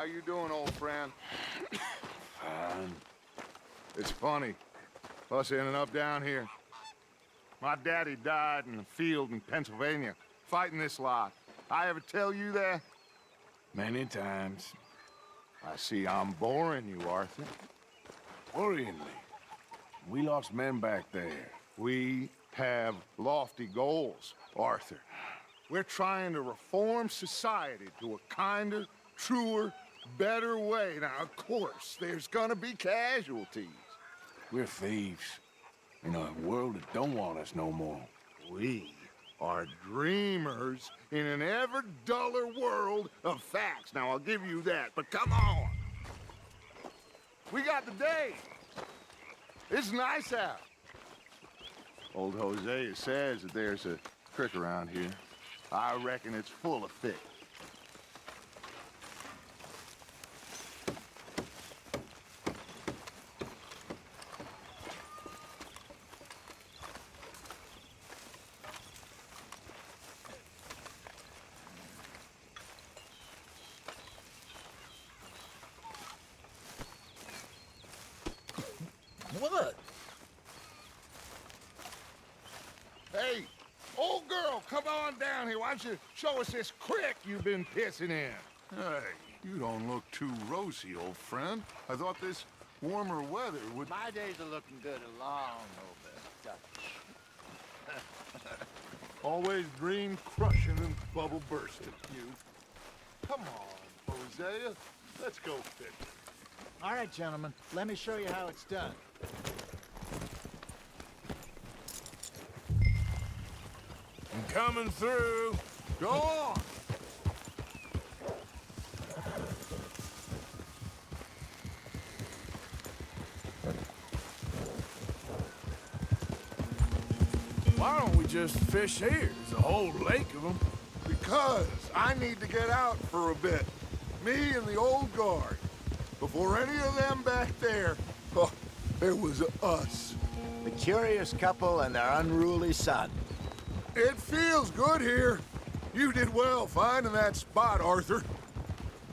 How you doing, old friend? Fine. It's funny, us ending up down here. My daddy died in the field in Pennsylvania, fighting this lot. I ever tell you that? Many times. I see I'm boring you, Arthur. Worryingly. We lost men back there. We have lofty goals, Arthur. We're trying to reform society to a kinder, truer, better way. Now, of course, there's gonna be casualties. We're thieves. In a world that don't want us no more. We are dreamers in an ever duller world of facts. Now, I'll give you that, but come on. We got the day. It's nice out. Old Hosea says that there's a creek around here. I reckon it's full of fish. What? Hey, old girl, come on down here. Why don't you show us this creek you've been pissing in? Hey, you don't look too rosy, old friend. I thought this warmer weather would... My days are looking good along over Dutch. Always dream crushing and bubble bursting, you. Come on, Hosea. Let's go fishing. All right, gentlemen, let me show you how it's done. I'm coming through. Go on. Why don't we just fish here? There's a whole lake of them. Because I need to get out for a bit. Me and the old guard. Before any of them back there, oh, there was us. The curious couple and their unruly son. It feels good here. You did well finding that spot, Arthur.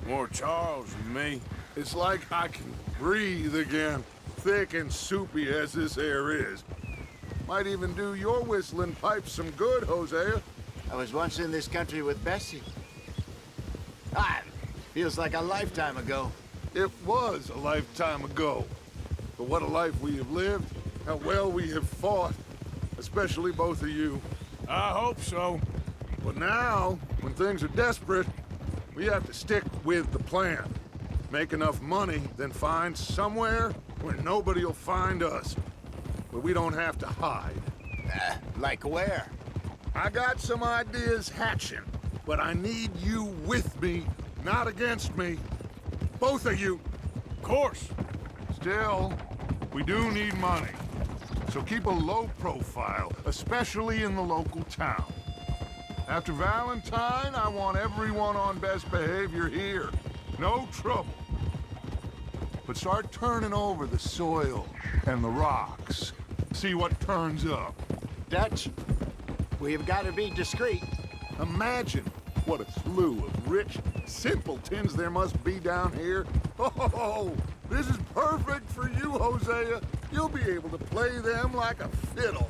More Charles than me. It's like I can breathe again, thick and soupy as this air is. Might even do your whistling pipes some good, Hosea. I was once in this country with Bessie. Ah, feels like a lifetime ago. It was a lifetime ago. But what a life we have lived, how well we have fought, especially both of you. I hope so. But now, when things are desperate, we have to stick with the plan. Make enough money, then find somewhere where nobody will find us. Where we don't have to hide. Like where? I got some ideas hatching, but I need you with me, not against me. Both of you. Of course. Still, we do need money. So keep a low profile, especially in the local town. After Valentine, I want everyone on best behavior here. No trouble. But start turning over the soil and the rocks. See what turns up. Dutch, we've got to be discreet. Imagine what a slew of rich simpletons there must be down here. Oh, this is perfect for you, Hosea. You'll be able to play them like a fiddle.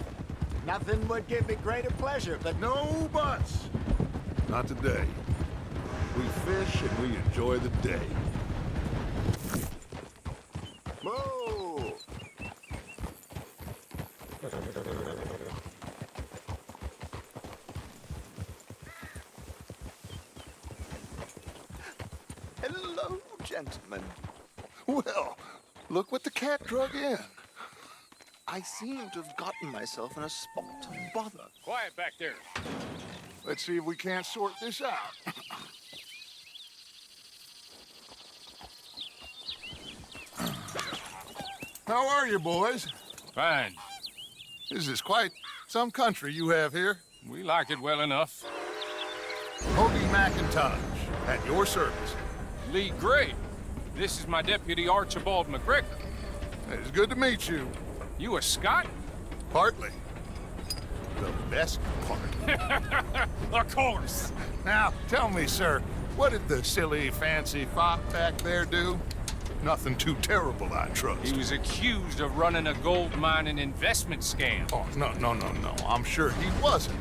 Nothing would give me greater pleasure, but No buts. Not today. We fish and we enjoy the day. Whoa! Hello, gentlemen. Well, look what the cat drug in. I seem to have gotten myself in a spot of bother. Quiet back there. Let's see if we can't sort this out. How are you, boys? Fine. This is quite some country you have here. We like it well enough. Hoagie McIntosh, at your service. Lee Gray. This is my deputy Archibald McGregor. It's good to meet you. You a Scot? Partly. The best part. Of course. Now, tell me, sir, What did the silly, fancy fop back there do? Nothing too terrible, I trust. He was accused of running a gold mining investment scam. Oh, no. I'm sure he wasn't.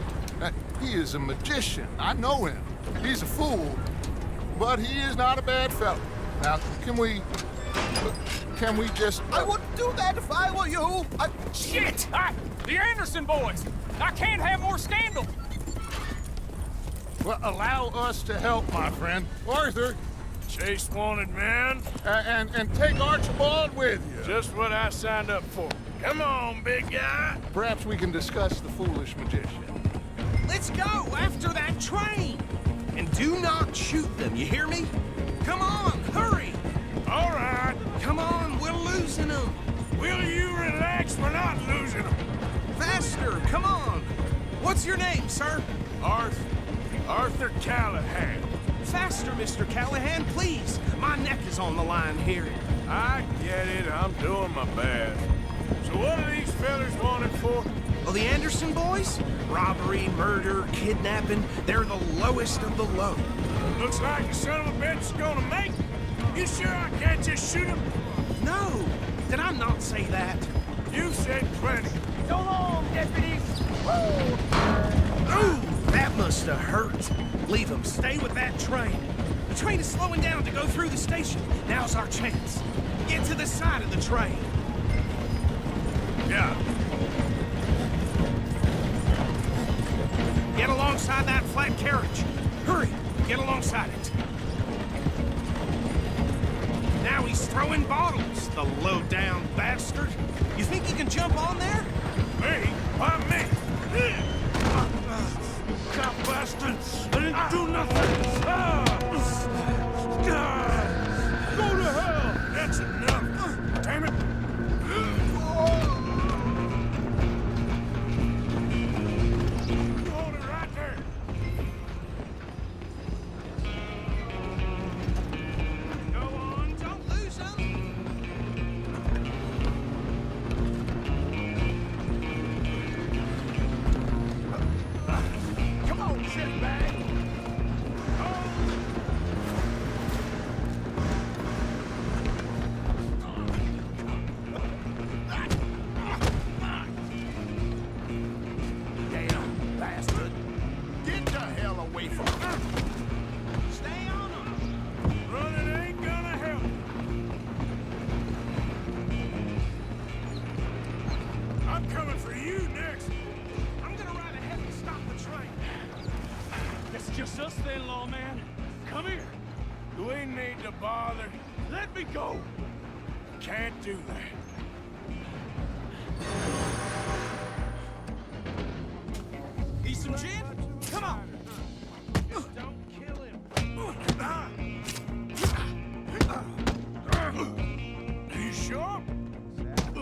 He is a magician. I know him. He's a fool, but he is not a bad fellow. Now, can we just... I wouldn't do that if I were you. Shit! The Anderson boys! I can't have more scandal! Well, allow us to help, my friend. Arthur, Chase wanted man. and take Archibald with you. Just what I signed up for. Come on, big guy. Perhaps we can discuss the foolish magician. Let's go after that train. And do not shoot them, you hear me? Come on, hurry. All right. Come on, we're losing them. Will you relax? We're not losing them. Faster, come on. What's your name, sir? Arthur Callahan. Faster, Mr. Callahan, please. My neck is on the line here. I get it. I'm doing my best. So what are these fellers wanted for? Well, the Anderson boys? Robbery, murder, kidnapping. They're the lowest of the low. Looks like the son of a bitch is gonna make it. You sure I can't just shoot him? No, did I not say that? You said plenty. So long, deputies! Ooh, that must have hurt. Leave them. Stay with that train. The train is slowing down to go through the station. Now's our chance. Get to the side of the train. Yeah. Get alongside that flat carriage. Hurry, get alongside it. Now he's throwing bottles, the low-down bastard. You think he can jump on there? Me? Why me? God bastard! I didn't do nothing! Go to hell! That's enough! Damn it! Hold it right there! Go on, don't lose him. Come on, shitbag! Damn bastard. Get the hell away from her. Stay on him. Running ain't gonna help. I'm coming for you next. I'm gonna ride ahead and stop the train. It's just us then, lawman. Come here. Do we need to bother? Let me go. Can't do that. Need some gin? Come on. Don't kill him. You sure? Do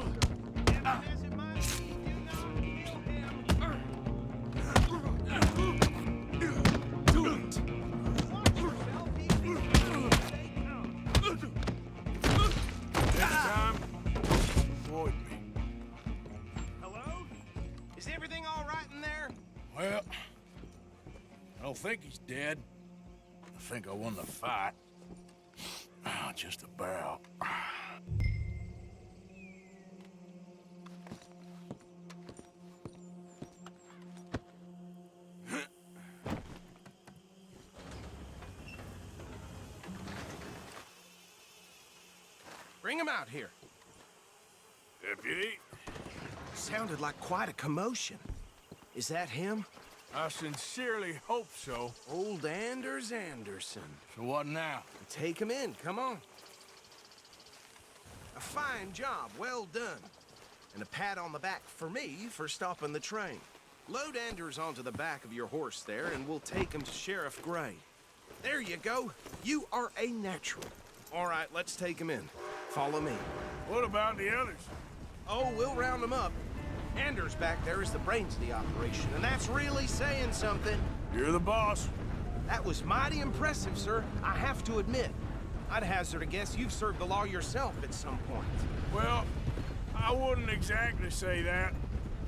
it. Next time, avoid me. Hello? Is everything all right in there? Well, I don't think he's dead. I think I won the fight. Just about. Bring him out here. Deputy, Sounded like quite a commotion. Is that him? I sincerely hope so. Old Anders Anderson. So what now? Take him in, come on. A fine job, well done. And a pat on the back for me for stopping the train. Load Anders onto the back of your horse there, and we'll take him to Sheriff Gray. There you go. You are a natural. All right, let's take him in. Follow me. What about the others? Oh, we'll round them up. Anders back there is the brains of the operation, and that's really saying something. You're the boss. That was mighty impressive, sir. I have to admit. I'd hazard a guess you've served the law yourself at some point. Well, I wouldn't exactly say that.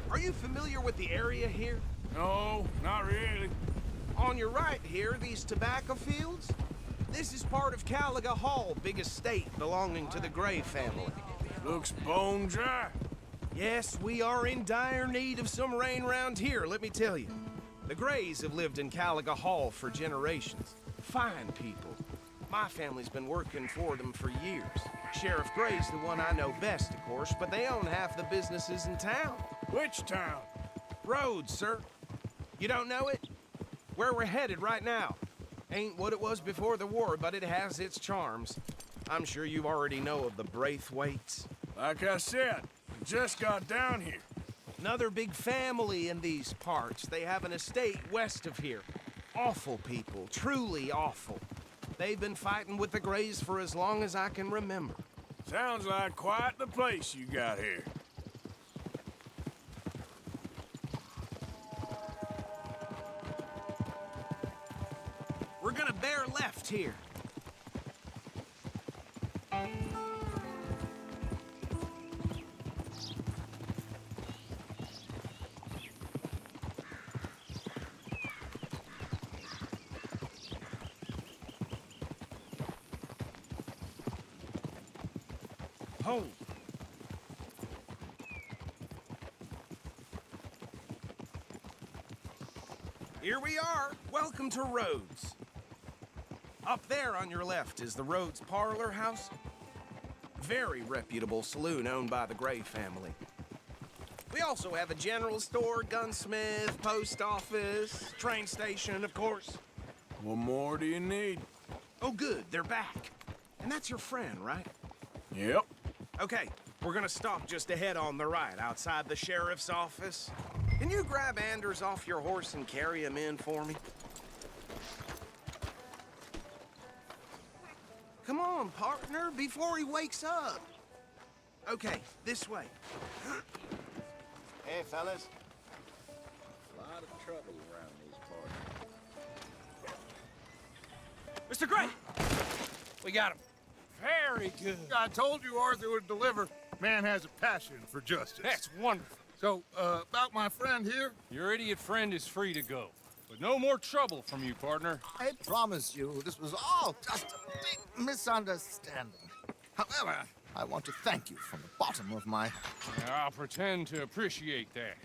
Are you familiar with the area here? No, not really. On your right here, these tobacco fields? This is part of Caliga Hall, big estate belonging to the Gray family. Looks bone dry. Yes, we are in dire need of some rain round here, let me tell you. The Grays have lived in Caliga Hall for generations. Fine people. My family's been working for them for years. Sheriff Gray's the one I know best, of course, but they own half the businesses in town. Which town? Rhodes, sir. You don't know it? Where we're headed right now. Ain't what it was before the war, but it has its charms. I'm sure you already know of the Braithwaites. Like I said, we just got down here. Another big family in these parts. They have an estate west of here. Awful people, truly awful. They've been fighting with the Grays for as long as I can remember. Sounds like quite the place you got here. We're gonna bear left here. Hold. Here we are. Welcome to Rhodes. Up there on your left is the Rhodes Parlor House. Very reputable saloon owned by the Gray family. We also have a general store, gunsmith, post office, train station, of course. What more do you need? Oh, good, they're back. And that's your friend, right? Yep. Okay, we're gonna stop just ahead on the right, outside the sheriff's office. Can you grab Anders off your horse and carry him in for me? Come on, partner, before he wakes up. Okay, this way. Hey, fellas. A lot of trouble around these parts. Mr. Gray! We got him. Very good. I told you Arthur would deliver. Man has a passion for justice. That's wonderful. So, about my friend here? Your idiot friend is free to go. But no more trouble from you, partner. I promise you, this was all just a big misunderstanding. However, I want to thank you from the bottom of my heart. I'll pretend to appreciate that.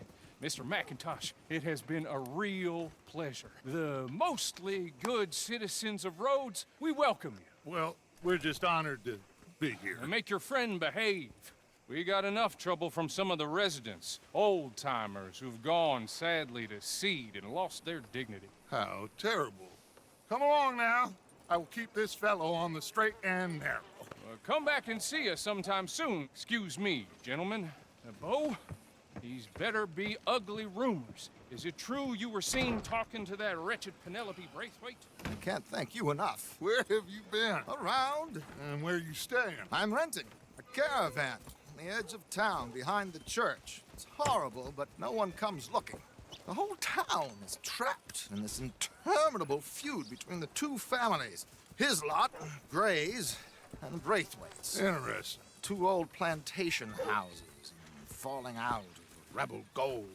Mr. McIntosh, it has been a real pleasure. The mostly good citizens of Rhodes, we welcome you. Well, we're just honored to be here. And make your friend behave. We got enough trouble from some of the residents, old-timers who've gone, sadly, to seed and lost their dignity. How terrible. Come along now. I will keep this fellow on the straight and narrow. Come back and see us sometime soon. Excuse me, gentlemen. Bo, these better be ugly rumors. Is it true you were seen talking to that wretched Penelope Braithwaite? I can't thank you enough. Where have you been? Around, And where you staying? I'm renting a caravan on the edge of town behind the church. It's horrible, but no one comes looking. The whole town is trapped in this interminable feud between the two families. His lot, Gray's, and Braithwaite's. Interesting. Two old plantation houses, and falling out of rebel gold,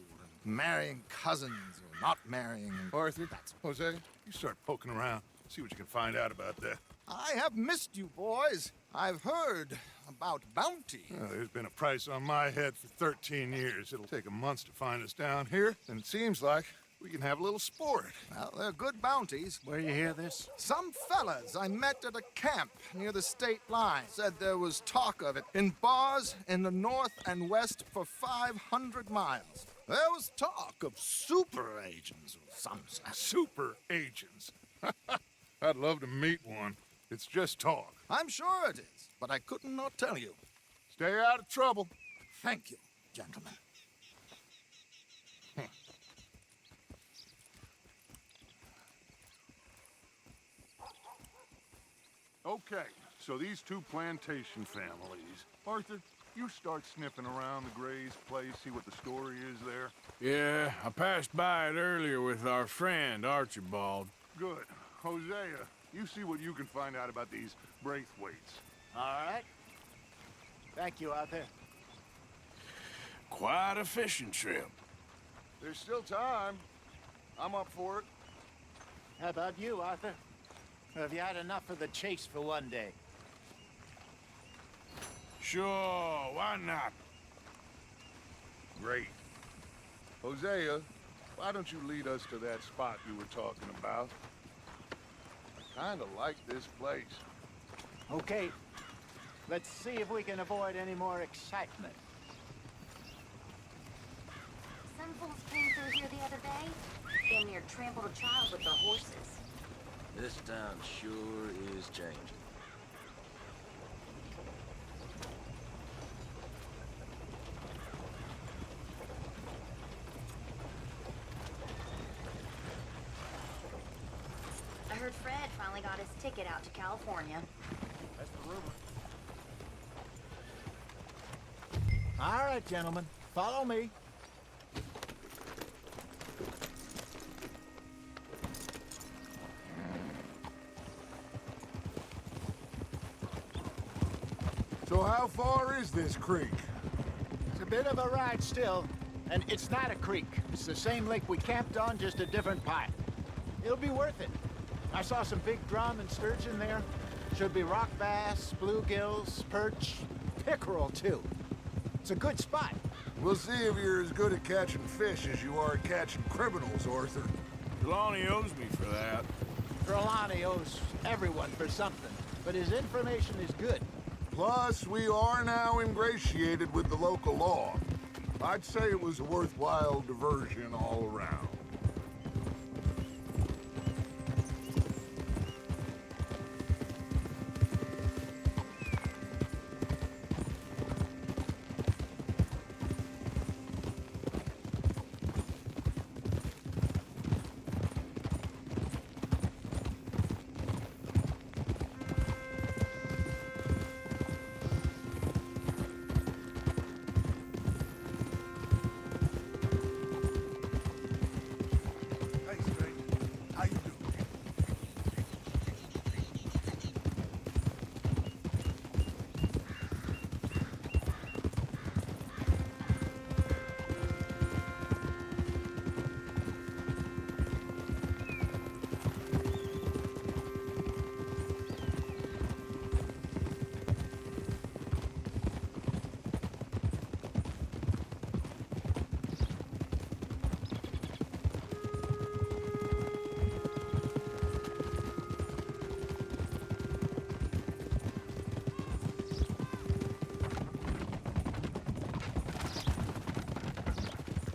and marrying cousins or not marrying. And Arthur, that's Jose, you start poking around. See what you can find out about that. I have missed you, boys. I've heard about bounty. There's been a price on my head for 13 years. It'll take a month to find us down here, and it seems like we can have a little sport. Well, they're good bounties. Where you hear this? Some fellas I met at a camp near the state line said there was talk of it in bars in the north and west for 500 miles. There was talk of super agents of some sort. Super agents. I'd love to meet one. It's just talk. I'm sure it is, but I couldn't not tell you. Stay out of trouble. Thank you, gentlemen. Okay, so these two plantation families. Arthur, you start sniffing around the Gray's place, see what the story is there. Yeah, I passed by it earlier with our friend, Archibald. Good. Hosea, you see what you can find out about these Braithwaites. All right. Thank you, Arthur. Quite a fishing trip. There's still time. I'm up for it. How about you, Arthur? Or have you had enough of the chase for one day? Sure, why not? Great. Hosea, why don't you lead us to that spot you were talking about? I kinda like this place. Okay. Let's see if we can avoid any more excitement. Some fools came through here the other day. Damn near trampled a child with the horses. This town sure is changing. I heard Fred finally got his ticket out to California. That's the rumor. All right, gentlemen. Follow me. So how far is this creek? It's a bit of a ride still, and it's not a creek. It's the same lake we camped on, just a different part. It'll be worth it. I saw some big drum and sturgeon there. Should be rock bass, bluegills, perch, pickerel too. It's a good spot. We'll see if you're as good at catching fish as you are at catching criminals, Arthur. Trelawney owes me for that. Trelawney owes everyone for something, but his information is good. Plus, we are now ingratiated with the local law. I'd say it was a worthwhile diversion all around. Hey, stranger. How you doing?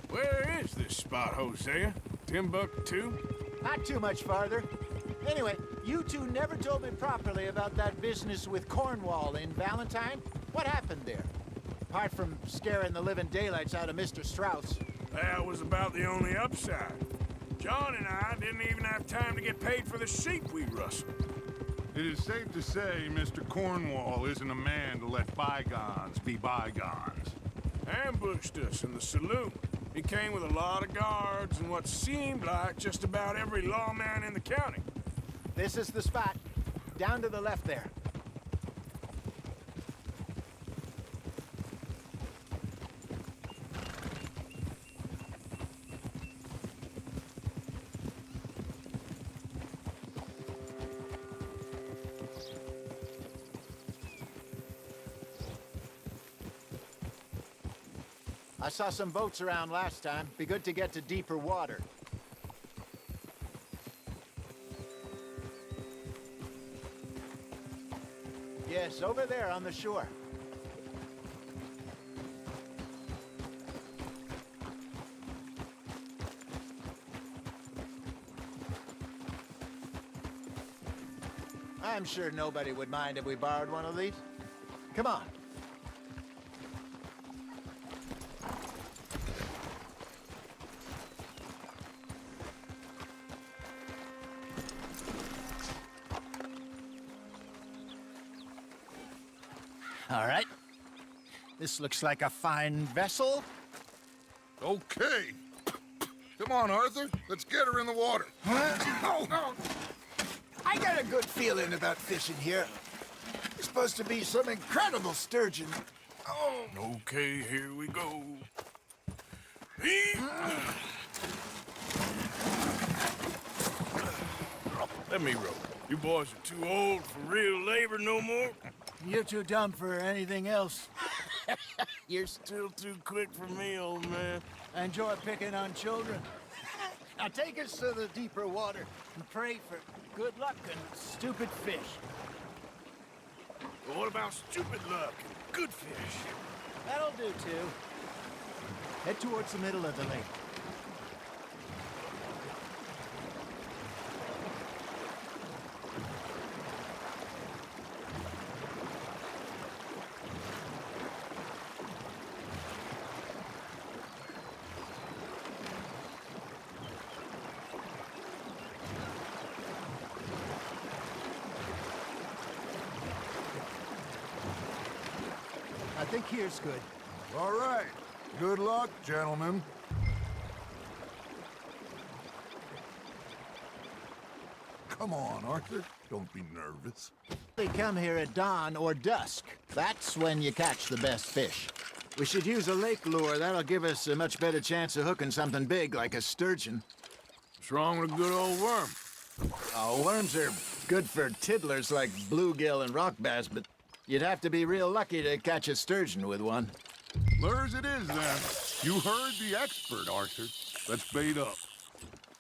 Where is this spot, Hosea? Timbuktu? Not too much farther. Anyway, you two never told me properly about that business with Cornwall in Valentine. What happened there? Apart from scaring the living daylights out of Mr. Strauss. That was about the only upside. John and I didn't even have time to get paid for the sheep we rustled. It is safe to say Mr. Cornwall isn't a man to let bygones be bygones. Ambushed us in the saloon. He came with a lot of guards and what seemed like just about every lawman in the county. This is the spot. Down to the left there. I saw some boats around last time. Be good to get to deeper water. Yes, over there on the shore. I'm sure nobody would mind if we borrowed one of these. Come on. All right. This looks like a fine vessel. Okay. Come on, Arthur. Let's get her in the water. Oh. I got a good feeling about fishing here. There's supposed to be some incredible sturgeon. Oh. Okay, here we go. Let me row. You boys are too old for real labor no more? You're too dumb for anything else. You're still too quick for me, old man. I enjoy picking on children. Now take us to the deeper water and pray for good luck and stupid fish. Well, what about stupid luck and good fish? That'll do, too. Head towards the middle of the lake. I think here's good. All right. Good luck, gentlemen. Come on, Arthur. Don't be nervous. They come here at dawn or dusk. That's when you catch the best fish. We should use a lake lure. That'll give us a much better chance of hooking something big like a sturgeon. What's wrong with a good old worm? Oh, worms are good for tiddlers like bluegill and rock bass, but you'd have to be real lucky to catch a sturgeon with one. Lures it is, then. You heard the expert, Arthur. Let's bait up.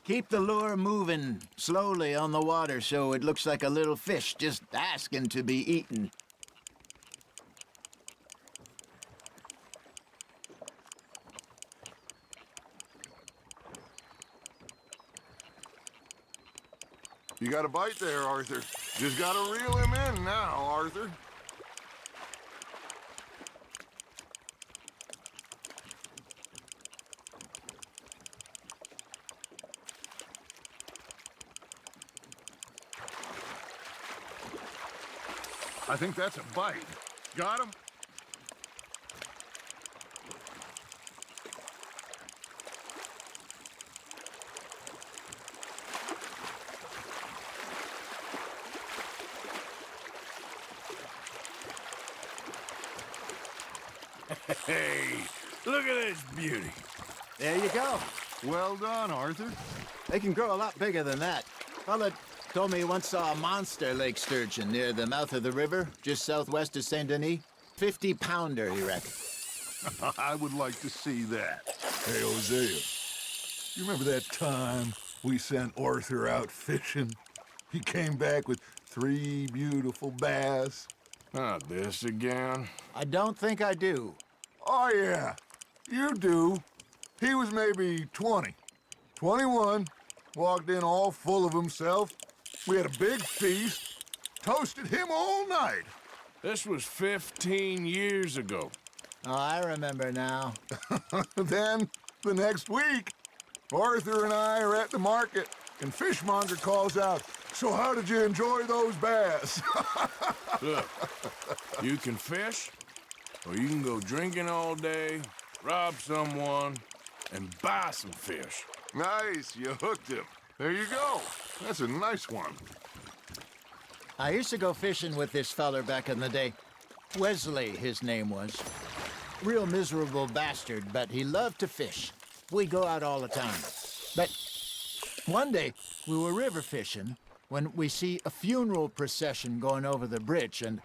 Keep the lure moving slowly on the water so it looks like a little fish just asking to be eaten. You got a bite there, Arthur. Just gotta reel him in now, Arthur. I think that's a bite. Got him? Hey, look at this beauty. There you go. Well done, Arthur. They can grow a lot bigger than that. Fella told me he once saw a monster lake sturgeon near the mouth of the river, just southwest of Saint Denis. 50-pounder, he reckoned. I would like to see that. Hey, Hosea, you remember that time we sent Arthur out fishing? He came back with 3 beautiful bass. Not this again. I don't think I do. Oh, yeah, you do. He was maybe 20, 21, walked in all full of himself. We had a big feast, toasted him all night. This was 15 years ago. Oh, I remember now. Then, the next week, Arthur and I are at the market, and Fishmonger calls out, "So how did you enjoy those bass?" Look, you can fish, or you can go drinking all day, rob someone, and buy some fish. Nice, you hooked him. There you go. That's a nice one. I used to go fishing with this feller back in the day. Wesley, his name was. Real miserable bastard, but he loved to fish. We'd go out all the time. But one day, we were river fishing when we see a funeral procession going over the bridge, and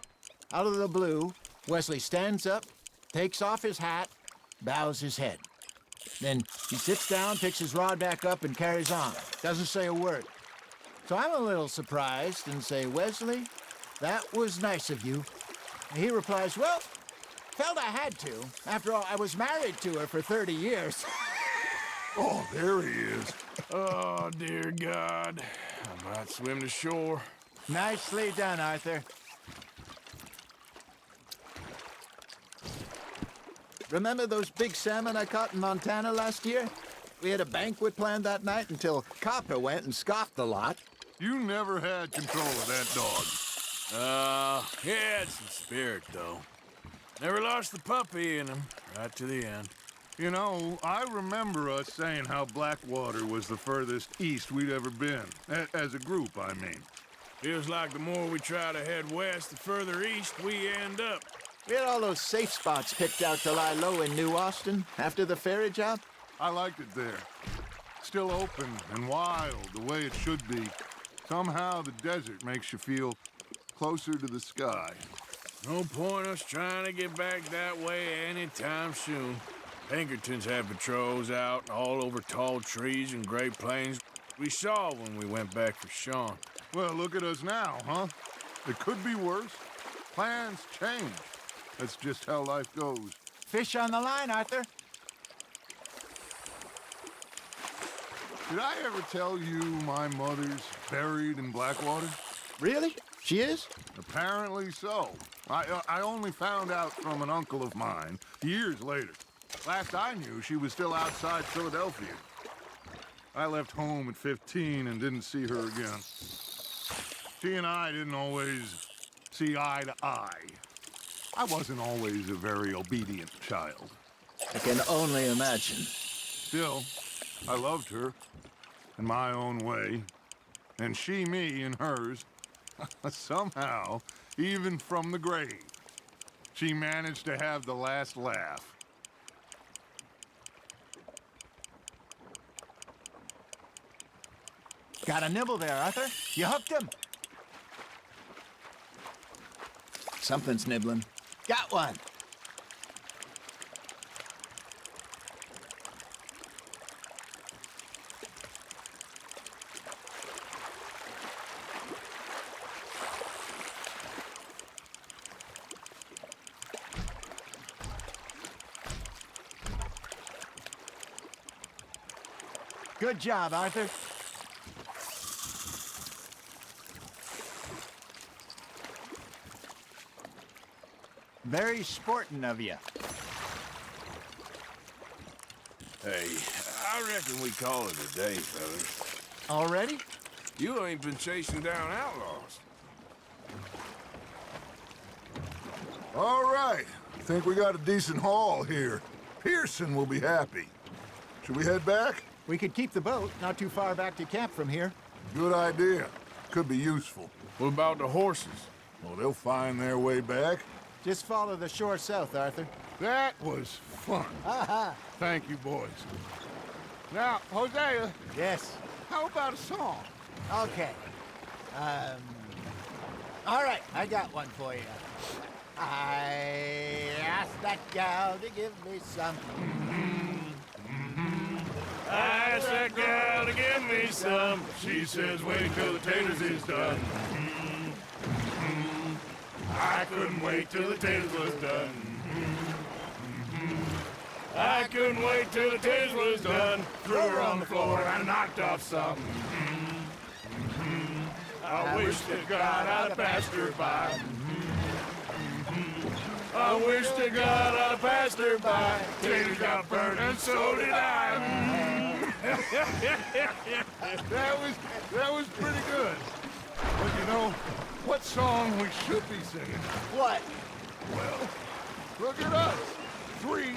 out of the blue, Wesley stands up, takes off his hat, bows his head. Then he sits down, picks his rod back up, and carries on. Doesn't say a word. So I'm a little surprised and say, "Wesley, that was nice of you." And he replies, "Well, felt I had to. After all, I was married to her for 30 years. Oh, there he is. Oh, dear God. I might swim to shore. Nicely done, Arthur. Remember those big salmon I caught in Montana last year? We had a banquet planned that night until Copper went and scoffed the lot. You never had control of that dog. He had some spirit, though. Never lost the puppy in him, right to the end. You know, I remember us saying how Blackwater was the furthest east we'd ever been. As a group, I mean. Feels like the more we try to head west, the further east we end up. We had all those safe spots picked out to lie low in New Austin after the ferry job. I liked it there. Still open and wild, the way it should be. Somehow the desert makes you feel closer to the sky. No point us trying to get back that way anytime soon. Pinkertons have patrols out all over tall trees and Great Plains. We saw when we went back for Sean. Well, look at us now, huh? It could be worse. Plans change. That's just how life goes. Fish on the line, Arthur. Did I ever tell you my mother's buried in Blackwater? Really? She is? Apparently so. I only found out from an uncle of mine years later. Last I knew, she was still outside Philadelphia. I left home at 15 and didn't see her again. She and I didn't always see eye to eye. I wasn't always a very obedient child. I can only imagine. Still, I loved her in my own way, and she me in hers. Somehow, even from the grave, she managed to have the last laugh. Got a nibble there, Arthur. You hooked him. Something's nibbling. Got one. Good job, Arthur. Very sporting of you. Hey, I reckon we call it a day, fellas. Already? You ain't been chasing down outlaws. All right. I think we got a decent haul here. Pearson will be happy. Should we head back? We could keep the boat not too far back to camp from here. Good idea. Could be useful. What about the horses? Well, they'll find their way back. Just follow the shore south, Arthur. That was fun. Aha! Thank you, boys. Now, Hosea, Yes. how about a song? Okay. All right, I got one for you. I asked that gal to give me some. I asked that gal to give me some. She says, wait till the taters is done. I couldn't wait till the taters was done. I couldn't wait till the taters was done. Threw her on the floor and I knocked off some. I wish to God I'd have passed her by. I wish to God I'd have passed her by. Taters got burned and so did I. That was pretty good. But you know, what song we should be singing? What? Well, look at us. 3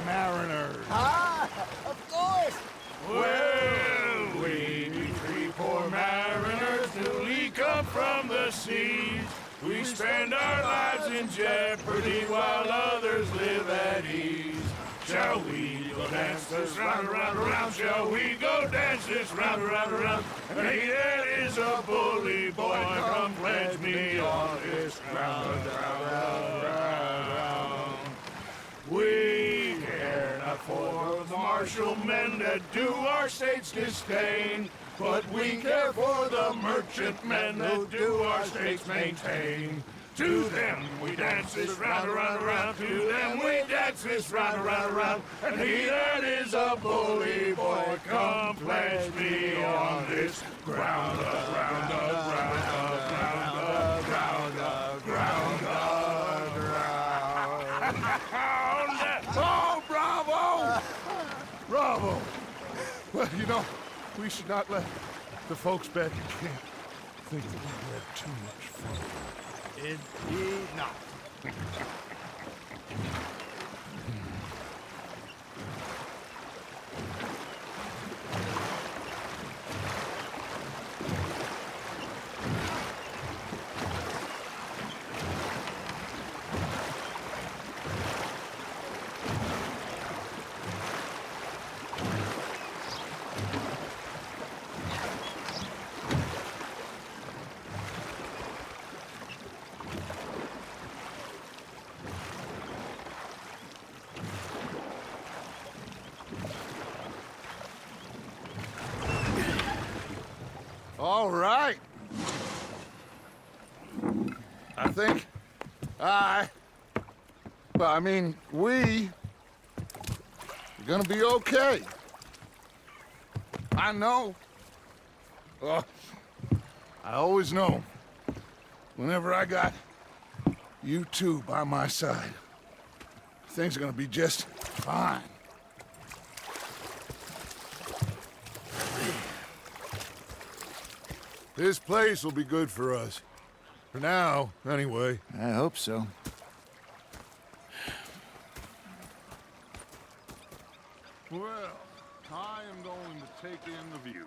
mariners. Ah, of course. Well, we be 3 poor mariners newly come from the seas. We spend our lives in jeopardy while others live at ease. Shall we go dance this round, around, around? Shall we go dance this round, around, around? And he that is a bully boy, come pledge me on this ground, round, round, round. We care not for the martial men that do our states disdain, but we care for the merchant men that do our states maintain. To them we dance this round, around, around. To them we dance this round, around, around. And he that is a bully boy, come pledge me on this ground, ground, ground, ground, ground, ground, ground, ground. Oh, bravo! Bravo! Well, you know, we should not let the folks back at camp think that we had too much fun. Indeed not. I think we're gonna be okay. I know. I always know. Whenever I got you two by my side, things are gonna be just fine. This place will be good for us. For now, anyway. I hope so. Well, I am going to take in the view.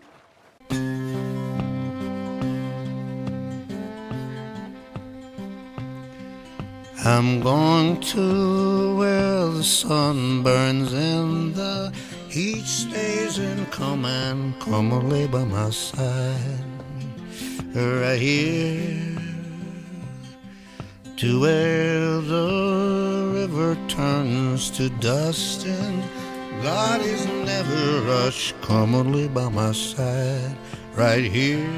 I'm going to where the sun burns and the heat stays and come and lay by my side. Right here to where the river turns to dust and God is never rushed. Come and lay by my side. Right here,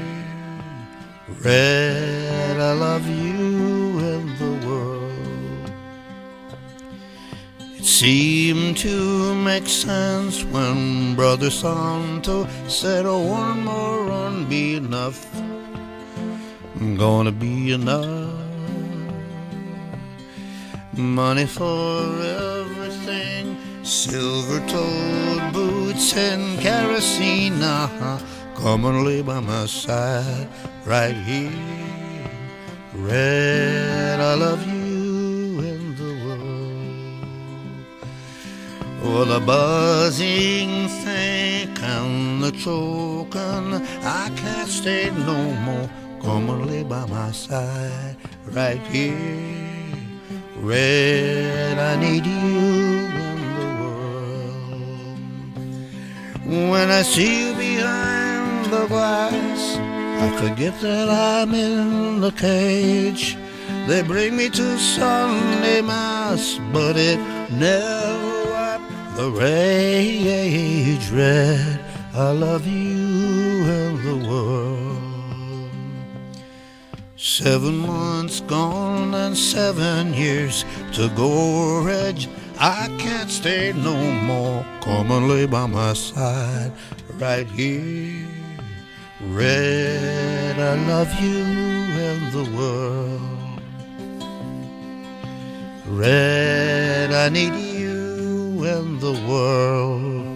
Red, I love you and the world. It seemed to make sense when Brother Santo said, oh, one more run be enough. Gonna be enough. Money for everything, silver-toed boots and kerosene. Come and lay by my side right here. Red, I love you and the world. Oh, the buzzing think and the choking, I can't stay no more. Come and lay by my side right here. Red, I need you and the world. When I see you behind the glass, I forget that I'm in the cage. They bring me to Sunday Mass, but it never wiped the rage. Red, I love you and the world. 7 months gone and 7 years to go, Reg. I can't stay no more. Come and lay by my side right here. Red, I love you and the world. Red, I need you and the world.